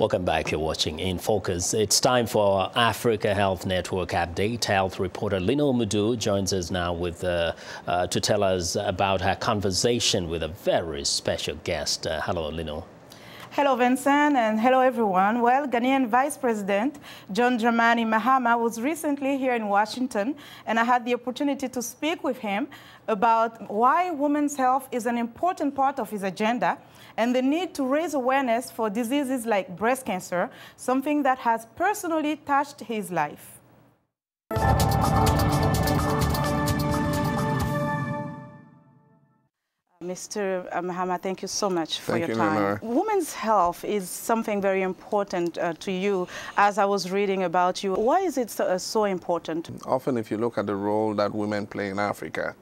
Welcome back. You're watching In Focus. It's time for Africa Health Network update. Health reporter Linord Moudou joins us now with to tell us about her conversation with a very special guest. Hello, Linord. Hello, Vincent, and hello, everyone. Well, Ghanaian Vice President John Dramani Mahama was recently here in Washington, and I had the opportunity to speak with him about why women's health is an important part of his agenda and the need to raise awareness for diseases like breast cancer, something that has personally touched his life. Mr. Mahama, thank you so much for your time. Women's health is something very important to you. As I was reading about you, why is it so important? Often, if you look at the role that women play in Africa,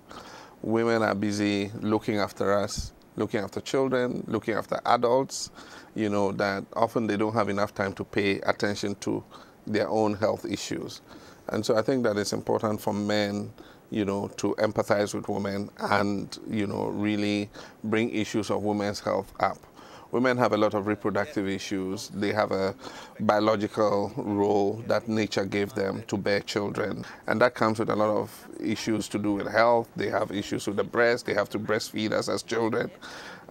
women are busy looking after us, looking after children, looking after adults, you know, that often they don't have enough time to pay attention to their own health issues. And so I think that it's important for men, you know, to empathize with women and, you know, really bring issues of women's health up. Women have a lot of reproductive issues. They have a biological role that nature gave them to bear children. And that comes with a lot of issues to do with health. They have issues with the breast. They have to breastfeed us as children.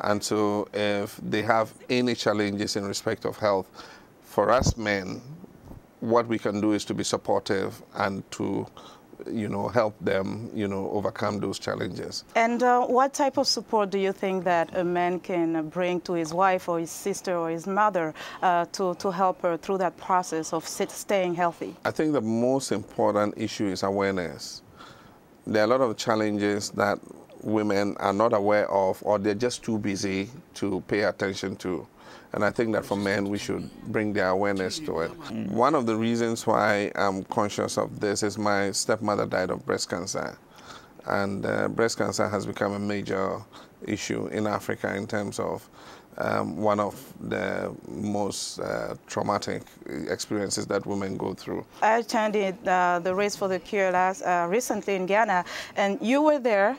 And so if they have any challenges in respect of health, for us men, what we can do is to be supportive and to, you know, help them, you know, overcome those challenges. And what type of support do you think that a man can bring to his wife or his sister or his mother to help her through that process of staying healthy? I think the most important issue is awareness. There are a lot of challenges that women are not aware of, or they're just too busy to pay attention to. And I think that for men, we should bring their awareness to it. One of the reasons why I'm conscious of this is my stepmother died of breast cancer. And breast cancer has become a major issue in Africa in terms of one of the most traumatic experiences that women go through. I attended the Race for the Cure recently in Ghana, and you were there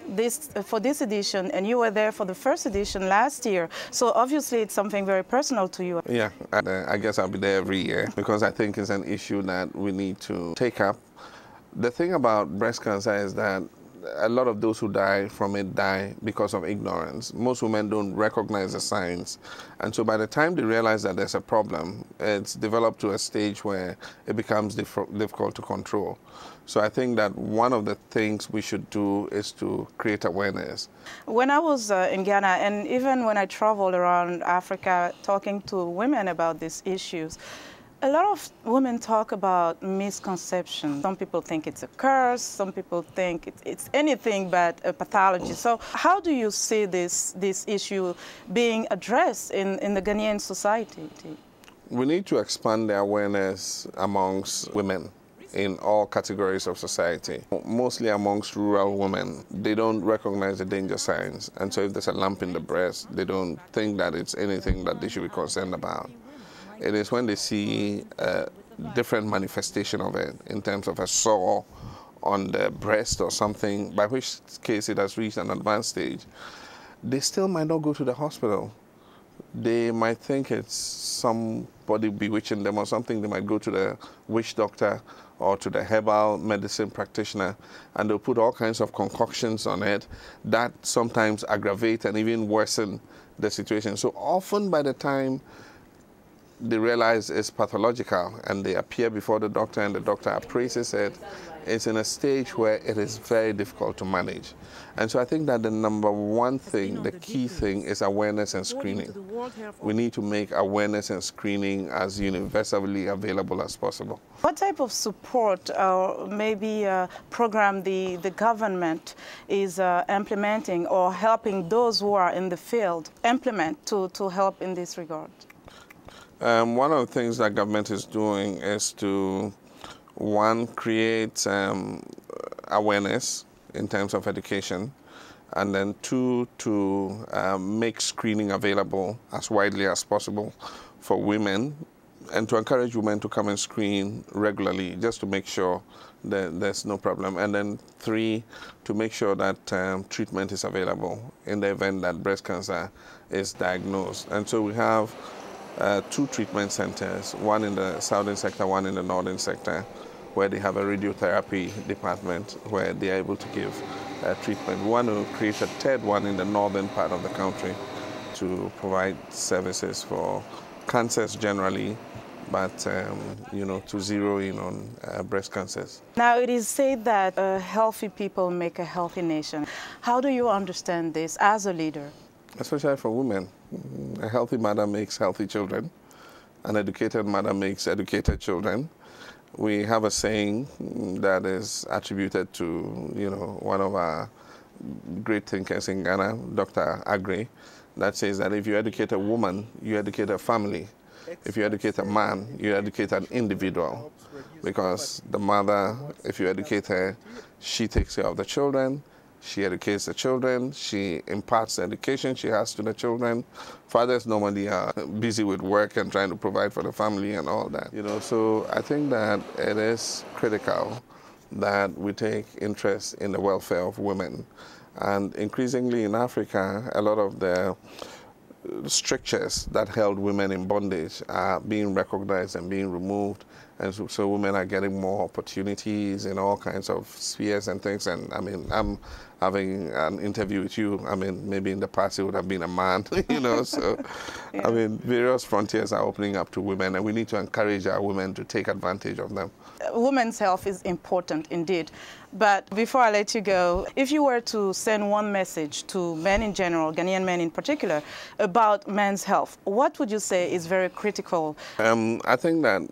for this edition, and you were there for the first edition last year. So obviously it's something very personal to you. Yeah, I guess I'll be there every year because I think it's an issue that we need to take up. The thing about breast cancer is that a lot of those who die from it die because of ignorance. Most women don't recognize the signs. And so by the time they realize that there's a problem, it's developed to a stage where it becomes difficult to control. So I think that one of the things we should do is to create awareness. When I was in Ghana, and even when I traveled around Africa talking to women about these issues, a lot of women talk about misconception. Some people think it's a curse. Some people think it's anything but a pathology. So how do you see this issue being addressed in the Ghanaian society? We need to expand the awareness amongst women in all categories of society, mostly amongst rural women. They don't recognize the danger signs. And so if there's a lump in the breast, they don't think that it's anything that they should be concerned about. It is when they see a different manifestation of it in terms of a sore on the breast or something, by which case it has reached an advanced stage, they still might not go to the hospital. They might think it's somebody bewitching them or something. They might go to the witch doctor or to the herbal medicine practitioner, and they'll put all kinds of concoctions on it that sometimes aggravate and even worsen the situation. So often by the time they realize it's pathological and they appear before the doctor and the doctor appraises it, it's in a stage where it is very difficult to manage. And so I think that the number one thing, the key thing, is awareness and screening. We need to make awareness and screening as universally available as possible. What type of support or maybe a program the government is implementing or helping those who are in the field implement to help in this regard? One of the things that government is doing is to, one, create awareness in terms of education, and then two, to make screening available as widely as possible for women, and to encourage women to come and screen regularly just to make sure that there's no problem. And then three, to make sure that treatment is available in the event that breast cancer is diagnosed. And so we have 2 treatment centers, one in the southern sector, one in the northern sector, where they have a radiotherapy department where they are able to give treatment. We want to create a 3rd one in the northern part of the country to provide services for cancers generally, but you know, to zero in on breast cancers. Now, it is said that healthy people make a healthy nation. How do you understand this as a leader? Especially for women. A healthy mother makes healthy children. An educated mother makes educated children. We have a saying that is attributed to, you know, one of our great thinkers in Ghana, Dr. Agre, that says that if you educate a woman, you educate a family. If you educate a man, you educate an individual. Because the mother, if you educate her, she takes care of the children, she educates the children, she imparts the education she has to the children. Fathers normally are busy with work and trying to provide for the family and all that. You know, so I think that it is critical that we take interest in the welfare of women. And increasingly in Africa, a lot of the strictures that held women in bondage are being recognized and being removed. And so women are getting more opportunities in all kinds of spheres and things. And I mean, I'm having an interview with you. I mean, maybe in the past it would have been a man, you know. So, yeah. I mean, various frontiers are opening up to women, and we need to encourage our women to take advantage of them. Women's health is important indeed. But before I let you go, if you were to send one message to men in general, Ghanaian men in particular, about men's health, what would you say is very critical? I think that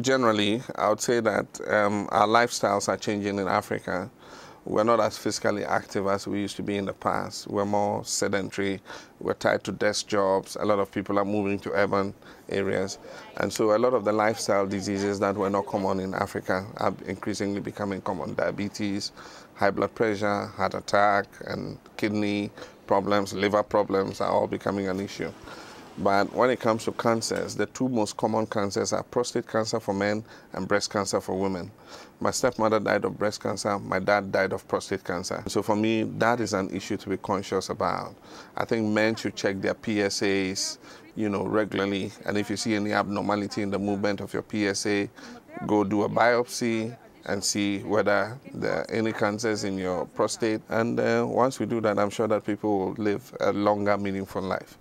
generally, I would say that our lifestyles are changing in Africa. We're not as physically active as we used to be in the past. We're more sedentary. We're tied to desk jobs. A lot of people are moving to urban areas. And so a lot of the lifestyle diseases that were not common in Africa are increasingly becoming common. Diabetes, high blood pressure, heart attack, and kidney problems, liver problems are all becoming an issue. But when it comes to cancers, the 2 most common cancers are prostate cancer for men and breast cancer for women. My stepmother died of breast cancer. My dad died of prostate cancer. So for me, that is an issue to be conscious about. I think men should check their PSAs, you know, regularly. And if you see any abnormality in the movement of your PSA, go do a biopsy and see whether there are any cancers in your prostate. And once we do that, I'm sure that people will live a longer, meaningful life.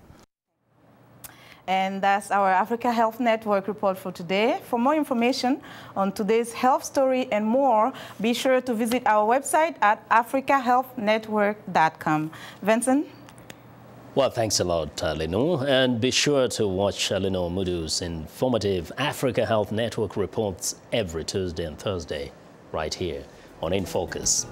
And that's our Africa Health Network report for today. For more information on today's health story and more, be sure to visit our website at africahealthnetwork.com. Vincent? Well, thanks a lot, Linord. And be sure to watch Linord Moudou's informative Africa Health Network reports every Tuesday and Thursday right here on In Focus.